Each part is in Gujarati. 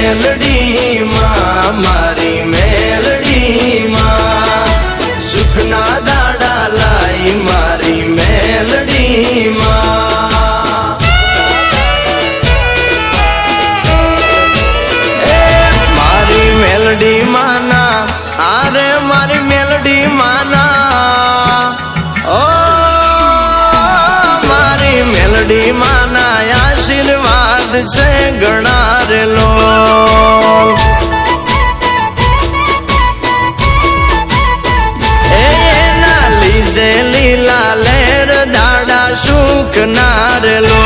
મેલડી માં, મારી મેલડી માં, સુખના દાડા લાઈ મારી મેલડી માં. મારી મેલડી માના, આરે મારી મેલડી માના, ઓ મારી મેલડી માના આશીર્વાદ છે ગણારેલો. એના લીધે લીલા લેર દાડા સુખ નારેલો.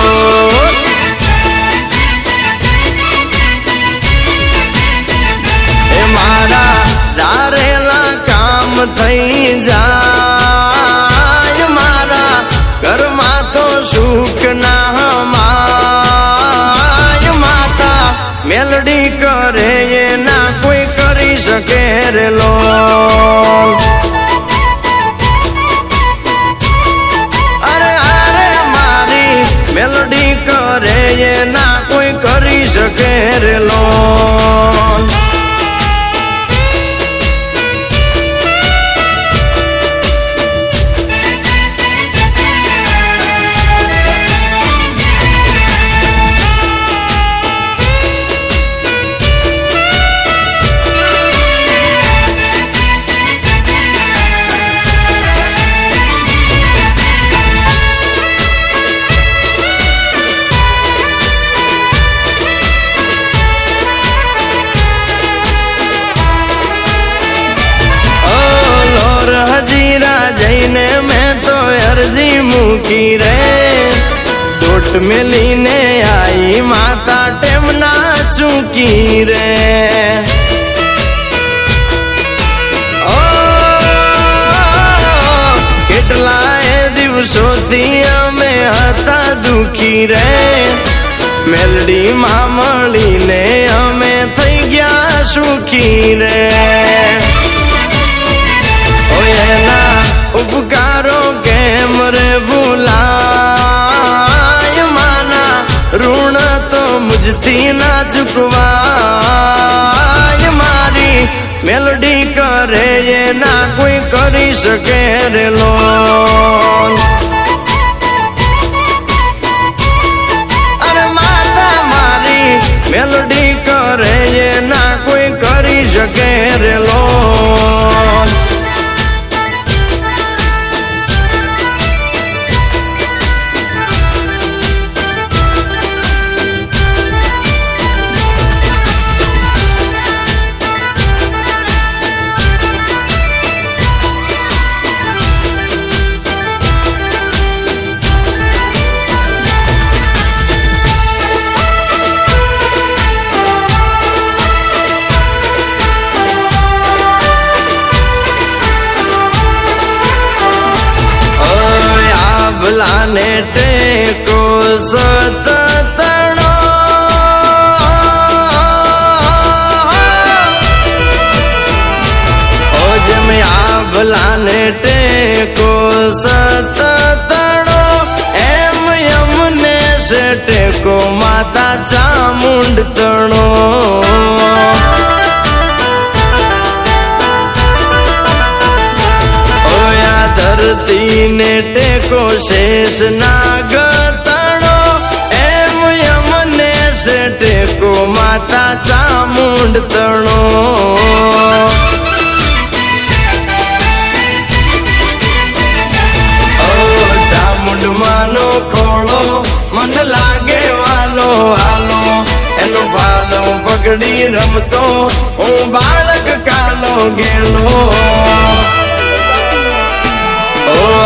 એ મારા ધારેલા કામ થઈ જાય, મારા ઘરમાં તો સુખ ના હમાય. માતા મેલડી કરે એના કોઈ કરી શકે રેલો. અરે અરે મારી મેલડી કરે એના કોઈ કરી શકે રેલો. જઈને મેં તો અરજી મૂકી રે, દોટ મેલીને આઈ માતા ટેમ ના ચૂકી રે. ઓ કેટલાય દિવસોથી અમે હતા દુખી રે, મેલડી માં મળીને અમે થઈ ગયા સુખી રે. એના ઉપકારો કેમ રે ભૂલાય, માના ઋણ તો મુજથી ના ચૂકવાય. મારી મેલડી કરે એના કોઈ કરી શકે રેલો. અરે માતા મારી મેલડી કરે એના કોઈ કરી શકે રેલો. ભલાને ટેકો સતતણો, ઓ જેમ આ ભલાને ટેકો સતતણો, એમ યમને છે ટેકો માતા ચામુંડ તણો. ધરતીને ટેકો શેષ નાગતણો, એમ યમને છે ટેકો માતા ચામુંડ તણો. ઓ ચામુંડ માનો ખોળો મન લાગે વાલો હાલો, એનો ભાલો પકડી રમતો હું બાળક કાલો ગેલો.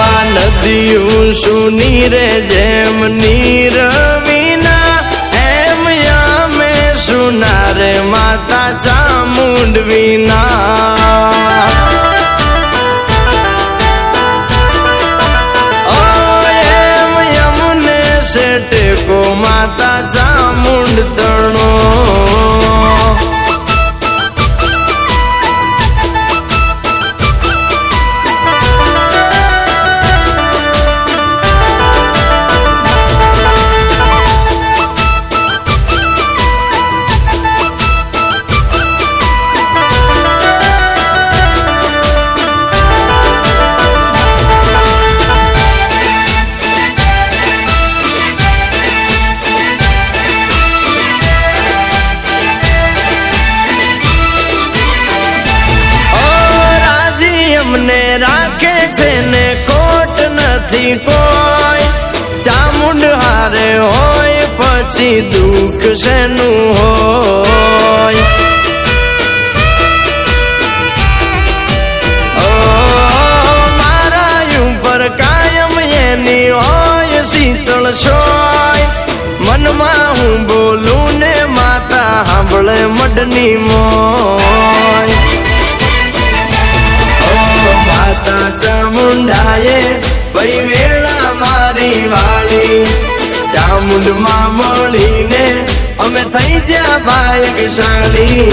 આ નદીયું શું નીરે જેમ નીર વિના, એમ યમે સુનારે માતા ચામુંડ વિના. ઓ એમ યમને છે ટેકો માતા ચામુંડ તણો. નથી કોઈ, ચામુંડ હારે હોય પછી દુઃખ શેનું હોય. મારા ઉપર કાયમ એની હોય શીતળ છોય, મનમાં હું બોલું ને માતા સાંભળે મઢની મોય. માતા ચામુંડાએ ભાઈ વેળા મારી વાળી, ચામુંડમાં મળીને અમે થઈ ગયા ભાગ્યશાળી.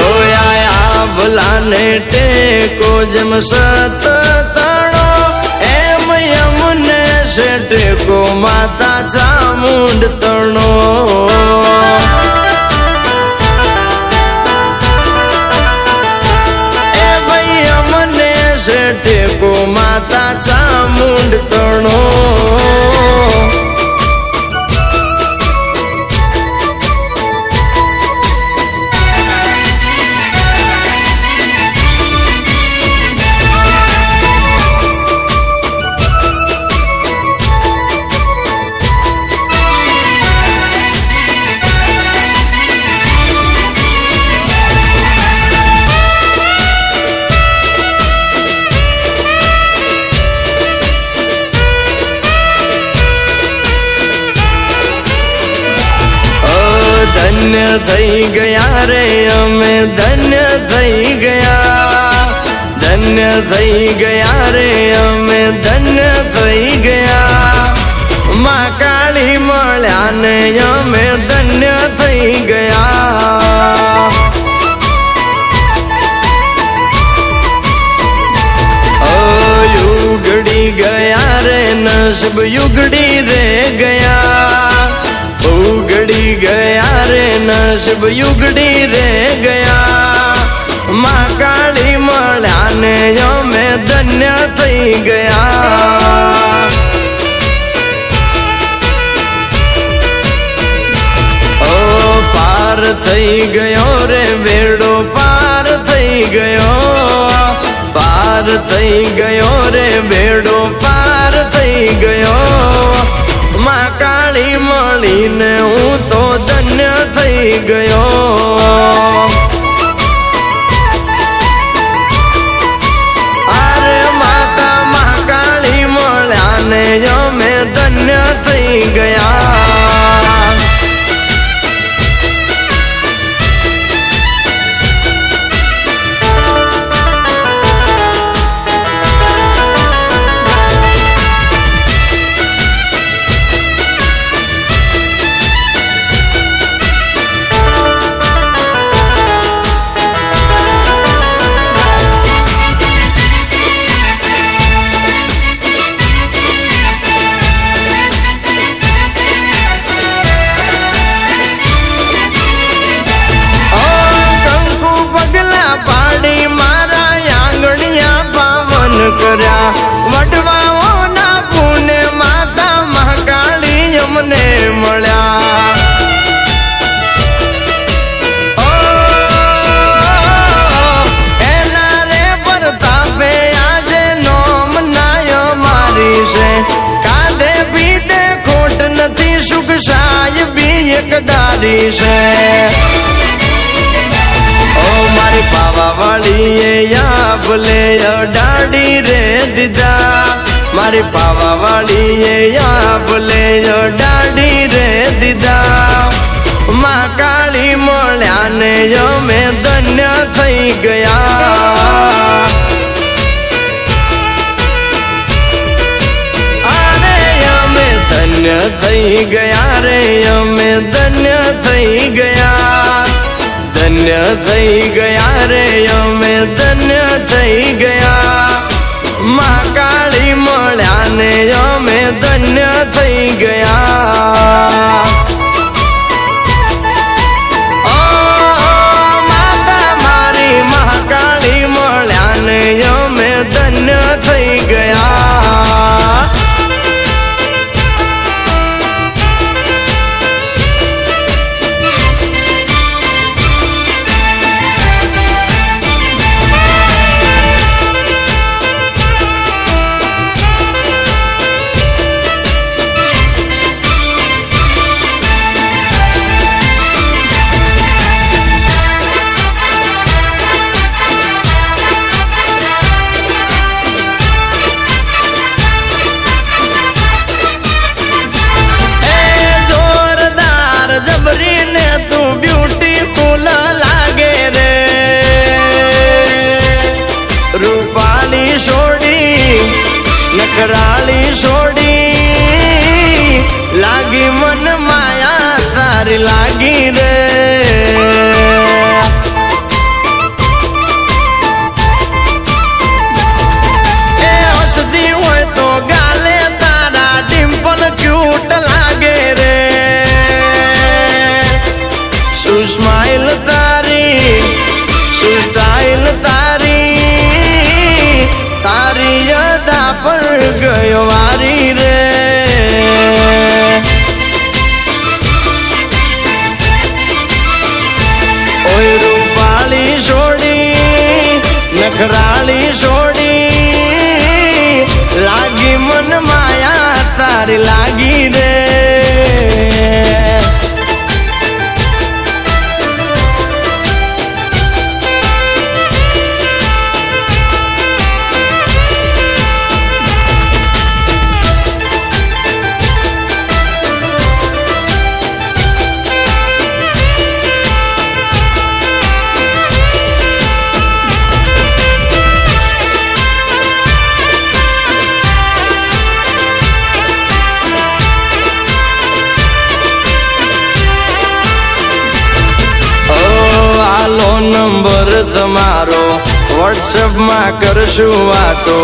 ઓયા ભલાને ટેકો જેમ સત તણો, એમ યમને છે ટેકો માતા ચામુંડ તણો. ટેકો માતા ચામુંડ તણો. ધન્ય થઈ ગયા રે અમે, ધન્ય થઈ ગયા, ધન્ય થઈ ગયા રે અમે, ધન્ય થઈ ગયા. માં કાળી મળ્યા ને અમે ધન્ય થઈ ગયા. યુગડી ગયા રે નસબ યુગડી રે ગયા, ઉગડી ગયા રે નસબ યુગડી રે ગયા. માં કાળી મળ્યા ને અમે ધન્ય થઈ ગયા. ઓ પાર થઈ ગયો રે બેડો પાર થઈ ગયો, પાર થઈ ગયો રે બેડો પાર થઈ ગયો. માં કાળી મળીને હું તો ધન્ય થઈ ગયો. અરે માતા માં કાળી મળ્યા ને અમે ધન્ય થઈ ગયા. કર્યા વડવાઓના પુણે માતા મહાકાળી અમને મળ્યા. એના રે પ્રતાપે આજે નોમ નાય મારી છે, કાદે બીદે ખોટ નથી સુખ સાય બી એકદારી છે. મારી પાવા વાળી યાબ લે ડાડી રે દીધા, મારી પાવા વાળી યાબ લે ડાડી રે દીધા. માં કાળી મળ્યા ને અમે ધન્ય થઈ ગયા. અરે અમે ધન્ય થઈ ગયા રે અમે ધન્ય થઈ ગયા. ધન્ય થઈ ગયા રે અમે ધન્ય થઈ ગયા. માં કાળી મળ્યા ને અમે ધન્ય થઈ ગયા. માતા મારી મહાકાળી મળ્યા ને અમે ધન્ય થઈ ગયા. મન માયા તારી લાગી રે એ હસતી હોય તો ગાલે તારા ડિમ્પલ ક્યુટ લાગે રે શું સ્માઈલ તારી શું સ્ટાઈલ તારી તારી યાદા પર ગયો વારી રે ઓય રૂપાળી છોડી નખરાળી છોડી લાગી મન માયા તારી લાગી રે નંબર તમારો વોટ્સએપ માં કરશું વાતો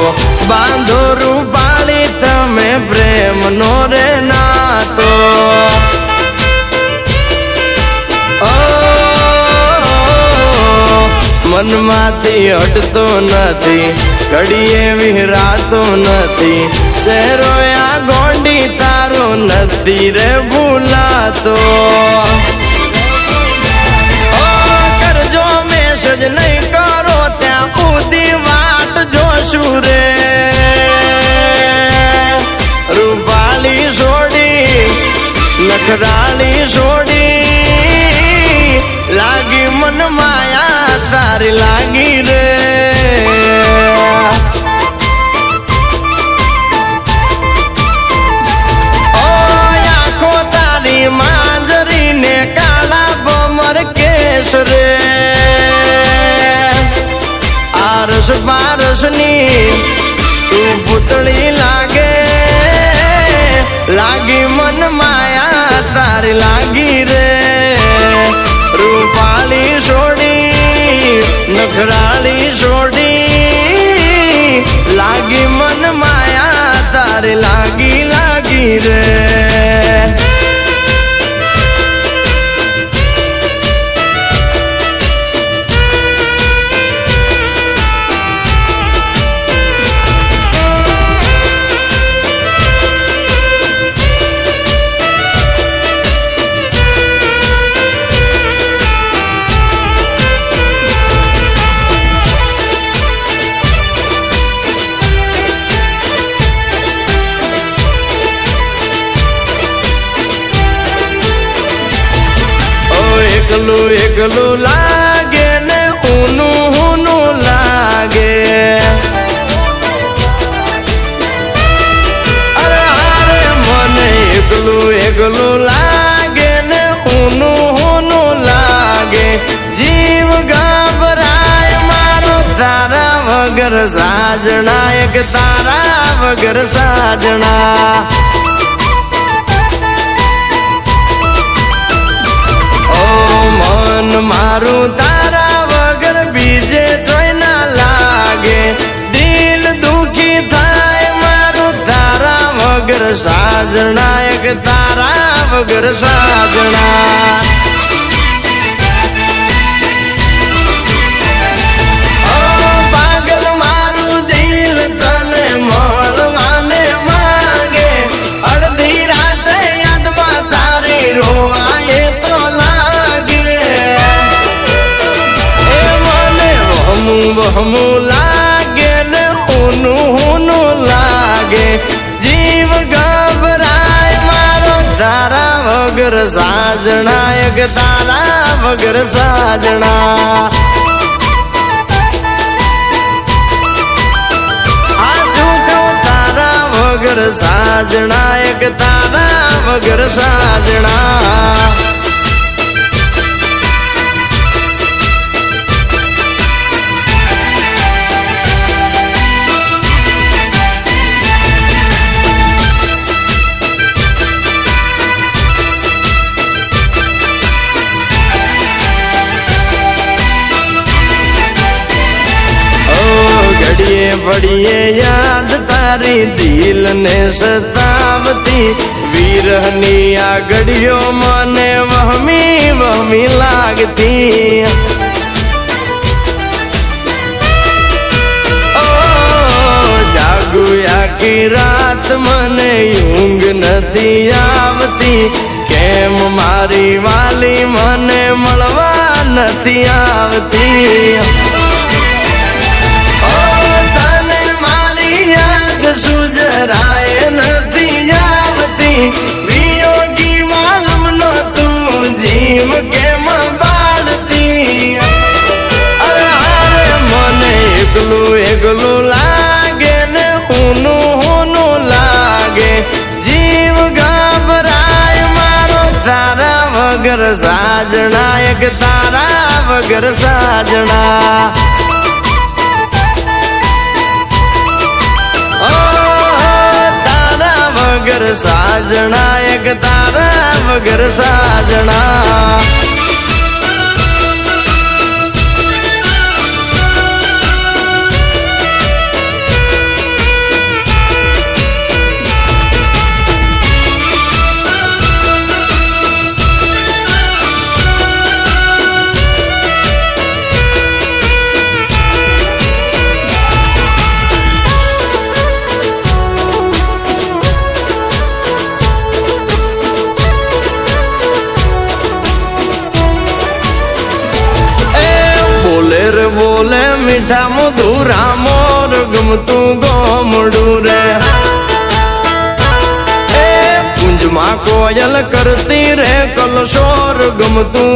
બાંધો રૂપાળી તમે પ્રેમ નો રે નાતો મનમાંથી હટતો નથી ઘડીએ વિહરાતો નથી ચહેરો આ ગોંડી તારો નથી રે ભૂલાતો જ નહીં કરો ત્યાં ઉધી વાટ જોશું રે રૂપાળી છોડી નખરાળી છોડી લાગી મન માયા તારી લાગી રે આખો તારી માંજરીને કાળા બમર કેસ રે આરસ બારસની તું પૂતળી લાગે લાગી મન માયા તારી લાગી રે રૂપાળી છોડી નખરાળી છોડી લાગી મન માયા તારી લાગી લાગી રે એકલું એકલું લાગે ને ઊનું ઊનું લાગે અરે હારે મને એકલું એકલું લાગે ને ઊનું ઊનું લાગે જીવ ગભરાય મારો તારા વગર સાજણા એક તારા વગર સાજણા મન મારું તારા વગર બીજે જોઈ ના લાગે દિલ દુખી થાય મારું તારા વગર સાજણા એક તારા વગર સાજણા પાગલ મારું દિલ તને મળવાને માંગે અડધી રાતે યાદમાં તારી રોવાય તો વહમું લાગે ને ઊનું ઊનું લાગે જીવ ગભરાય મારો તારા વગર સાજણા એક તારા વગર સાજણા આછું કહું તારા વગર સાજણા એક તારા વગર સાજણા પડીએ યાદ તારી દિલ ને સતાવતી વિરહની આ ઘડીઓ મને વહમી વહમી લાગતી આખી રાત મને ઊંઘ નથી આવતી કેમ મારી વાલી મને મળવા નથી આવતી તને મારી યાદ સુજરાય નથી આવતી વિયોગી માલમનો તું જીવ કેમ બાળતી અરે મને એકલું એકલું લાગે ને હુનું લાગે જીવ ઘબરાય મારો તારા વગર સાજણા એક તારા વગર સાજણા તારા વગર સાજણા એક તારા વગર સાજણા બોલે મીઠા મધુરા મોર ગમતું ગોમડું રે કુંજમાં કોયલ કરતી રે કલશોર ગમતું